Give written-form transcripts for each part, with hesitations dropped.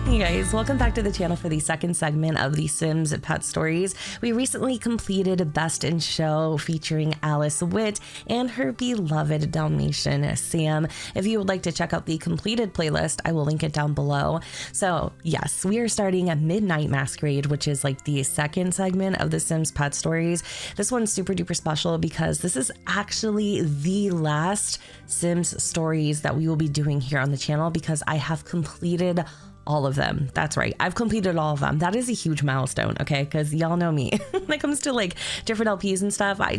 Hey guys, welcome back to the channel for the second segment of the Sims Pet Stories. We recently completed Best in Show featuring Alice Witt and her beloved Dalmatian Sam. If you would like to check out the completed playlist, I will link it down below. So yes, we are starting at Midnight Masquerade, which is like the second segment of the Sims Pet Stories. This one's super duper special because this is actually the last Sims stories that we will be doing here on the channel because I have completed all of them. That's right. I've completed all of them. That is a huge milestone, okay? Because y'all know me. When it comes to like different LPs and stuff, I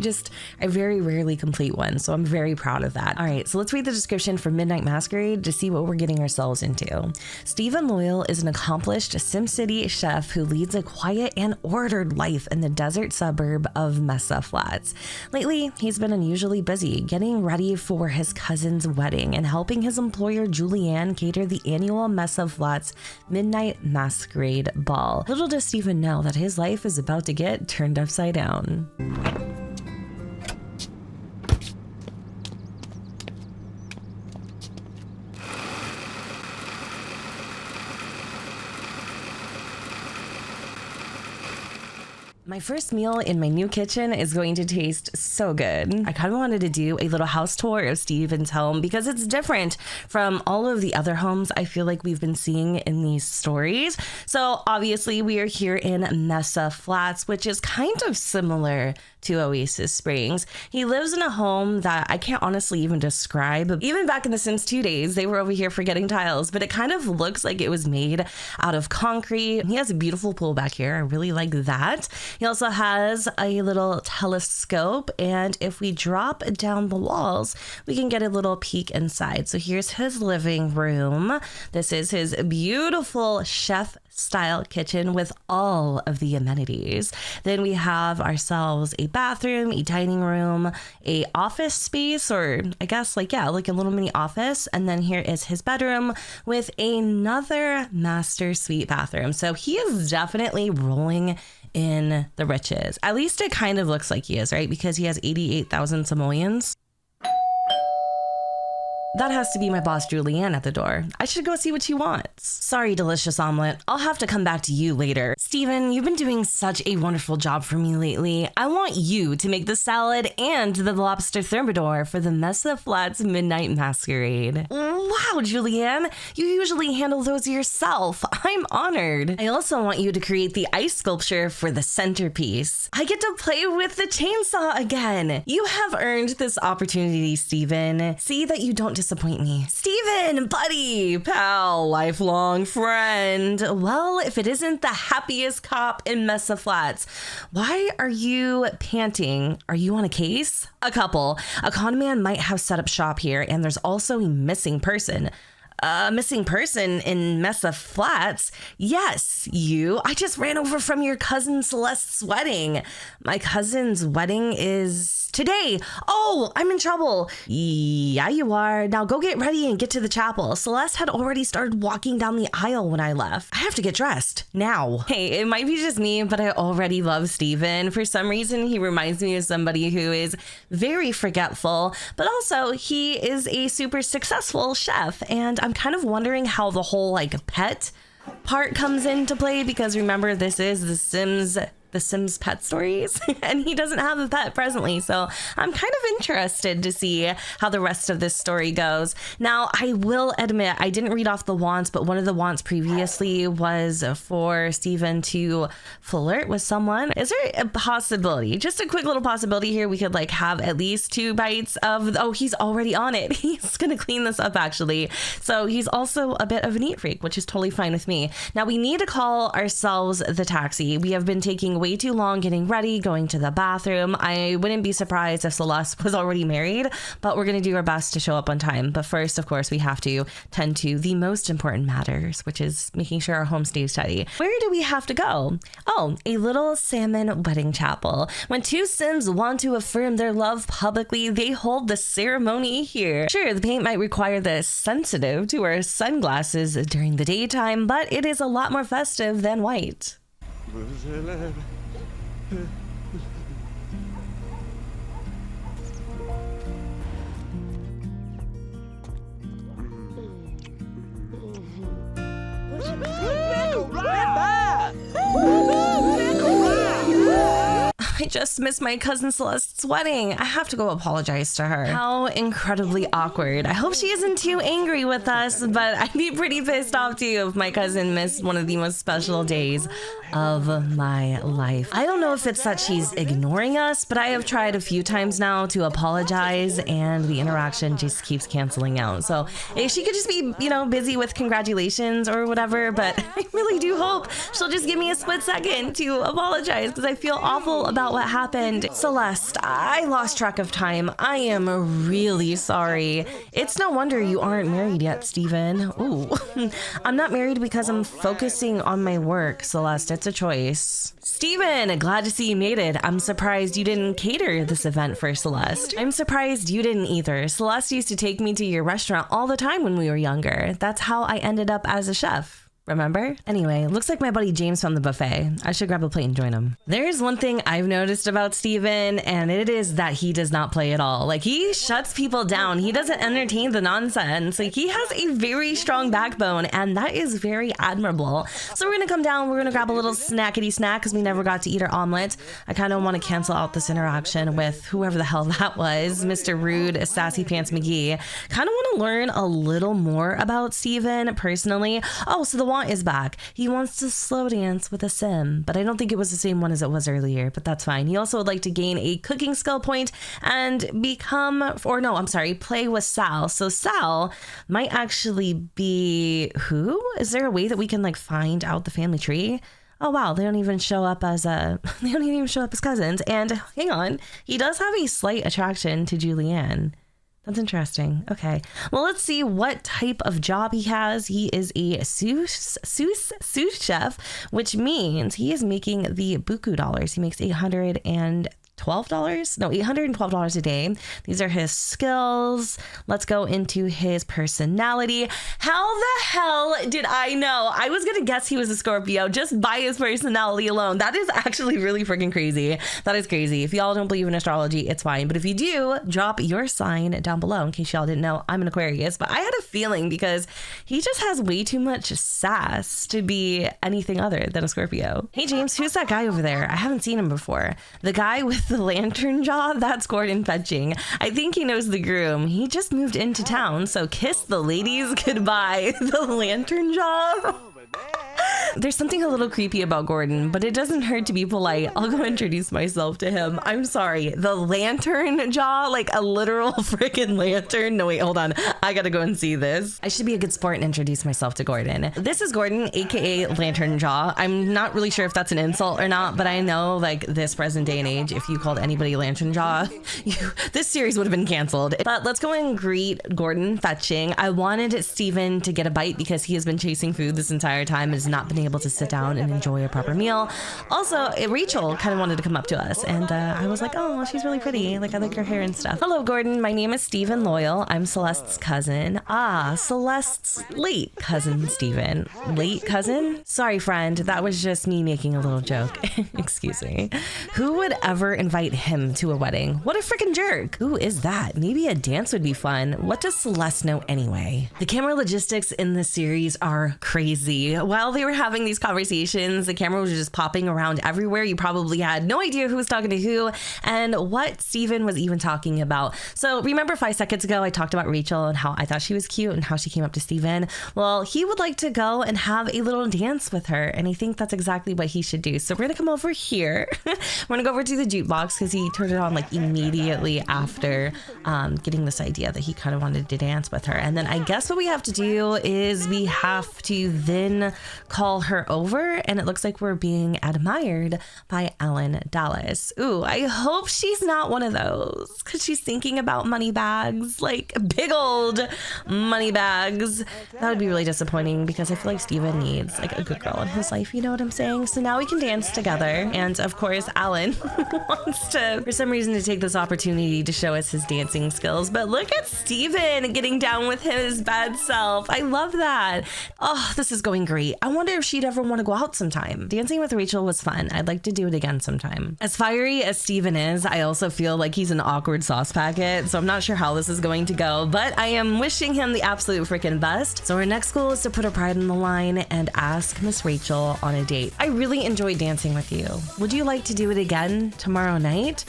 very rarely complete one. So I'm very proud of that. All right, so let's read the description for Midnight Masquerade to see what we're getting ourselves into. Stephan Loyal is an accomplished SimCity chef who leads a quiet and ordered life in the desert suburb of Mesa Flats. Lately, he's been unusually busy getting ready for his cousin's wedding and helping his employer Julianne cater the annual Mesa Flats Midnight Masquerade Ball. Little does Stephan know that his life is about to get turned upside down. My first meal in my new kitchen is going to taste so good. I kind of wanted to do a little house tour of Stephan's home because it's different from all of the other homes I feel like we've been seeing in these stories. So obviously we are here in Mesa Flats, which is kind of similar to Oasis Springs. He lives in a home that I can't honestly even describe. Even back in the Sims 2 days, they were over here forgetting tiles, but it kind of looks like it was made out of concrete. He has a beautiful pool back here. I really like that. He also has a little telescope, and if we drop down the walls, we can get a little peek inside. So here's his living room. This is his beautiful chef style kitchen with all of the amenities. Then we have ourselves a bathroom, a dining room, a office space, or I guess like a little mini office. And then here is his bedroom with another master suite bathroom. So he is definitely rolling in the riches. At least it kind of looks like he is, right? Because he has 88,000 simoleons. That has to be my boss Julianne at the door. I should go see what she wants. Sorry, delicious omelet. I'll have to come back to you later. Stephan, you've been doing such a wonderful job for me lately. I want you to make the salad and the lobster thermidor for the Mesa Flats Midnight Masquerade. Wow, Julianne, you usually handle those yourself. I'm honored. I also want you to create the ice sculpture for the centerpiece. I get to play with the chainsaw again. You have earned this opportunity, Stephan. See that you don't disappoint me. Stephan, buddy, pal, lifelong friend. Well, if it isn't the happiest cop in Mesa Flats, why are you panting? Are you on a case? A couple. A con man might have set up shop here, and there's also a missing person. A missing person in Mesa Flats? Yes, you. I just ran over from your cousin Celeste's wedding. My cousin's wedding is today. Oh, I'm in trouble. Yeah, you are. Now go get ready and get to the chapel. Celeste had already started walking down the aisle when I left. I have to get dressed now. Hey, it might be just me, but I already love Stephan. For some reason, he reminds me of somebody who is very forgetful, but also he is a super successful chef. And I'm kind of wondering how the whole like pet part comes into play because remember, this is the Sims Pet Stories, and he doesn't have a pet presently. So I'm kind of interested to see how the rest of this story goes. Now, I will admit, I didn't read off the wants, but one of the wants previously was for Stephan to flirt with someone. Is there a possibility, just a quick little possibility here, we could like have at least 2 bites of, oh, he's already on it. He's gonna clean this up actually. So he's also a bit of a neat freak, which is totally fine with me. Now we need to call ourselves the taxi. We have been taking way too long getting ready, going to the bathroom. I wouldn't be surprised if Celeste was already married, but we're going to do our best to show up on time. But first, of course, we have to tend to the most important matters, which is making sure our home stays tidy. Where do we have to go? Oh, a little salmon wedding chapel. When 2 Sims want to affirm their love publicly, they hold the ceremony here. Sure, the paint might require the sensitive to wear sunglasses during the daytime, but it is a lot more festive than white. I just missed my cousin Celeste's wedding. I have to go apologize to her. How incredibly awkward. I hope she isn't too angry with us, but I'd be pretty pissed off too if my cousin missed one of the most special days of my life. I don't know if it's that she's ignoring us, but I have tried a few times now to apologize and the interaction just keeps canceling out. So if she could just be, busy with congratulations or whatever, but I really do hope she'll just give me a split second to apologize because I feel awful about what happened. Celeste, I lost track of time. I am really sorry. It's no wonder you aren't married yet, Stephen. Ooh, I'm not married because I'm focusing on my work, Celeste. It's a choice. Stephen, glad to see you made it. I'm surprised you didn't cater this event for Celeste. I'm surprised you didn't either. Celeste used to take me to your restaurant all the time when we were younger. That's how I ended up as a chef. Remember? Anyway, looks like my buddy James found the buffet. I should grab a plate and join him. There's one thing I've noticed about Stephen, and it is that he does not play at all. Like, he shuts people down. He doesn't entertain the nonsense. Like, he has a very strong backbone, and that is very admirable. So we're gonna come down, we're gonna grab a little snackety snack because we never got to eat our omelet. I kind of want to cancel out this interaction with whoever the hell that was, Mr. Rude, Sassy Pants McGee. Kind of want to learn a little more about Stephen personally. Oh, so the is back. He wants to slow dance with a sim, but I don't think it was the same one as it was earlier, but that's fine. He also would like to gain a cooking skill point and play with Sal. So Sal might actually be who? Is there a way that we can find out the family tree? Oh wow, they don't even show up as cousins. And hang on, he does have a slight attraction to Julianne. That's interesting. Okay. Well, let's see what type of job he has. He is a sous chef, which means he is making the buku dollars. He makes $812 a day. These are his skills. Let's go into his personality. How the hell did I know? I was gonna guess he was a Scorpio just by his personality alone. That is actually really freaking crazy. That is crazy. If y'all don't believe in astrology, it's fine. But if you do, drop your sign down below in case y'all didn't know. I'm an Aquarius, but I had a feeling because he just has way too much sass to be anything other than a Scorpio. Hey James, who's that guy over there? I haven't seen him before. The guy with the lantern jaw? That's Gordon fetching. I think he knows the groom. He just moved into town, so kiss the ladies goodbye. The lantern jaw? There's something a little creepy about Gordon, but it doesn't hurt to be polite. I'll go introduce myself to him. I'm sorry. The lantern jaw? Like a literal freaking lantern? No, wait, hold on. I gotta go and see this. I should be a good sport and introduce myself to Gordon. This is Gordon, aka Lantern Jaw. I'm not really sure if that's an insult or not, but I know this present day and age, if you called anybody Lantern Jaw, this series would have been canceled. But let's go and greet Gordon fetching. I wanted Stephen to get a bite because he has been chasing food this entire time and has not been able to sit down and enjoy a proper meal. Also, Rachel kind of wanted to come up to us, and I was like, oh, she's really pretty. Like, I like her hair and stuff. Hello, Gordon. My name is Stephan Loyal. I'm Celeste's cousin. Celeste's late cousin, Stephen. Late cousin? Sorry, friend. That was just me making a little joke. Excuse me. Who would ever invite him to a wedding? What a freaking jerk. Who is that? Maybe a dance would be fun. What does Celeste know anyway? The camera logistics in this series are crazy. While they were having these conversations, the camera was just popping around everywhere. You probably had no idea who was talking to who and what Stephen was even talking about. So remember 5 seconds ago, I talked about Rachel and how I thought she was cute and how she came up to Stephen. Well, he would like to go and have a little dance with her. And I think that's exactly what he should do. So we're going to come over here. We're going to go over to the jukebox because he turned it on immediately after getting this idea that he kind of wanted to dance with her. And then I guess what we have to do is we have to then call her over, and it looks like we're being admired by Ellen Dallas. Ooh, I hope she's not one of those because she's thinking about money bags, like big old money bags. That would be really disappointing because I feel like Stephen needs a good girl in his life, you know what I'm saying? So now we can dance together, and of course Alan wants to, for some reason, to take this opportunity to show us his dancing skills. But look at Stephen getting down with his bad self. I love that. Oh, this is going great. I wonder if she'd ever want to go out sometime. Dancing with Rachel was fun. I'd like to do it again sometime. As fiery as Stephan is, I also feel like he's an awkward sauce packet, so I'm not sure how this is going to go, but I am wishing him the absolute freaking best. So our next goal is to put our pride on the line and ask Miss Rachel on a date. I really enjoyed dancing with you. Would you like to do it again tomorrow night?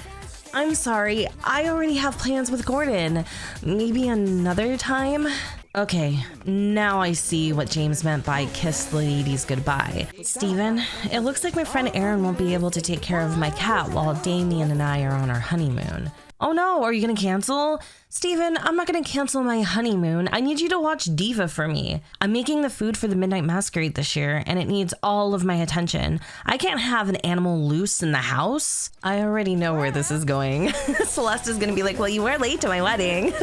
I'm sorry, I already have plans with Gordon. Maybe another time? Okay, now I see what James meant by kiss the ladies goodbye. Stephan, it looks like my friend Aaron won't be able to take care of my cat while Damien and I are on our honeymoon. Oh no, are you gonna cancel? Stephan, I'm not gonna cancel my honeymoon. I need you to watch Diva for me. I'm making the food for the Midnight Masquerade this year, and it needs all of my attention. I can't have an animal loose in the house. I already know where this is going. Celeste is gonna be like, well, you were late to my wedding.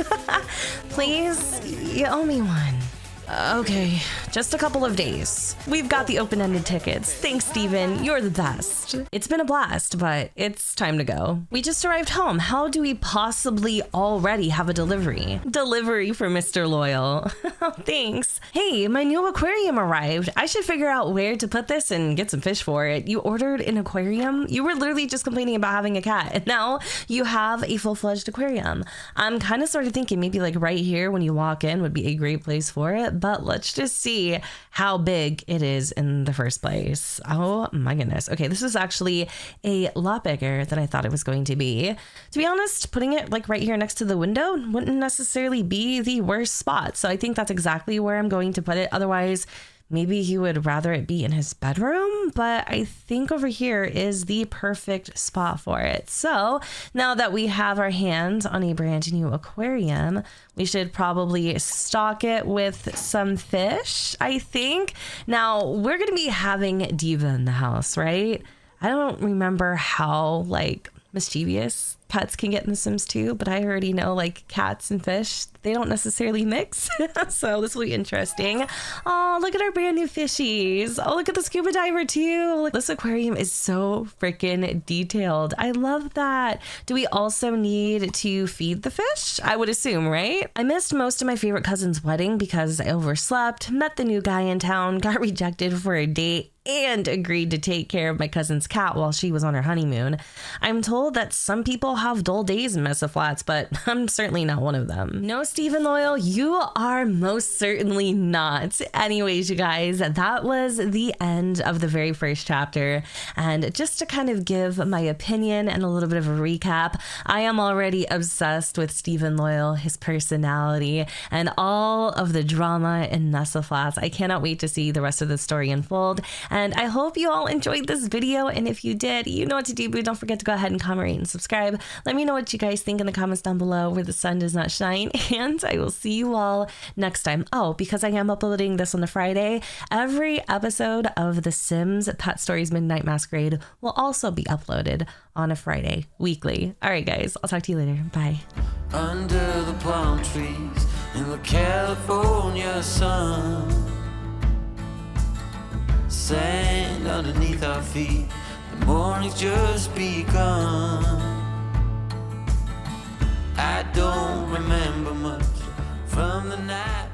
Please, you owe me one. Okay, just a couple of days. We've got the open-ended tickets. Thanks, Stephan. You're the best. It's been a blast, but it's time to go. We just arrived home. How do we possibly already have a delivery? Delivery for Mr. Loyal. Thanks. Hey, my new aquarium arrived. I should figure out where to put this and get some fish for it. You ordered an aquarium? You were literally just complaining about having a cat, and now you have a full-fledged aquarium. I'm kind of sort of thinking maybe like right here when you walk in would be a great place for it. But let's just see how big it is in the first place. Oh my goodness. Okay, this is actually a lot bigger than I thought it was going to be. To be honest, putting it like right here next to the window wouldn't necessarily be the worst spot. So I think that's exactly where I'm going to put it. Otherwise, maybe he would rather it be in his bedroom, but I think over here is the perfect spot for it. So now that we have our hands on a brand new aquarium, we should probably stock it with some fish, I think. Now, we're going to be having Diva in the house, right? I don't remember how, like, mischievous pets can get in The Sims 2, but I already know like cats and fish, they don't necessarily mix. So this will be interesting. Oh, look at our brand new fishies. Oh, look at the scuba diver too. This aquarium is so freaking detailed. I love that. Do we also need to feed the fish? I would assume, right? I missed most of my favorite cousin's wedding because I overslept, met the new guy in town, got rejected for a date, and agreed to take care of my cousin's cat while she was on her honeymoon. I'm told that some people have dull days in Mesa Flats, but I'm certainly not one of them. No, Stephan Loyal, you are most certainly not. Anyways, you guys, that was the end of the very first chapter. And just to kind of give my opinion and a little bit of a recap, I am already obsessed with Stephan Loyal, his personality, and all of the drama in Mesa Flats. I cannot wait to see the rest of the story unfold. And I hope you all enjoyed this video. And if you did, you know what to do, but don't forget to go ahead and comment, rate, and subscribe. Let me know what you guys think in the comments down below where the sun does not shine. And I will see you all next time. Oh, because I am uploading this on a Friday, every episode of The Sims Pet Stories Midnight Masquerade will also be uploaded on a Friday, weekly. All right, guys, I'll talk to you later. Bye. Under the palm trees in the California sun, sand underneath our feet, the morning's just begun. I don't remember much from the night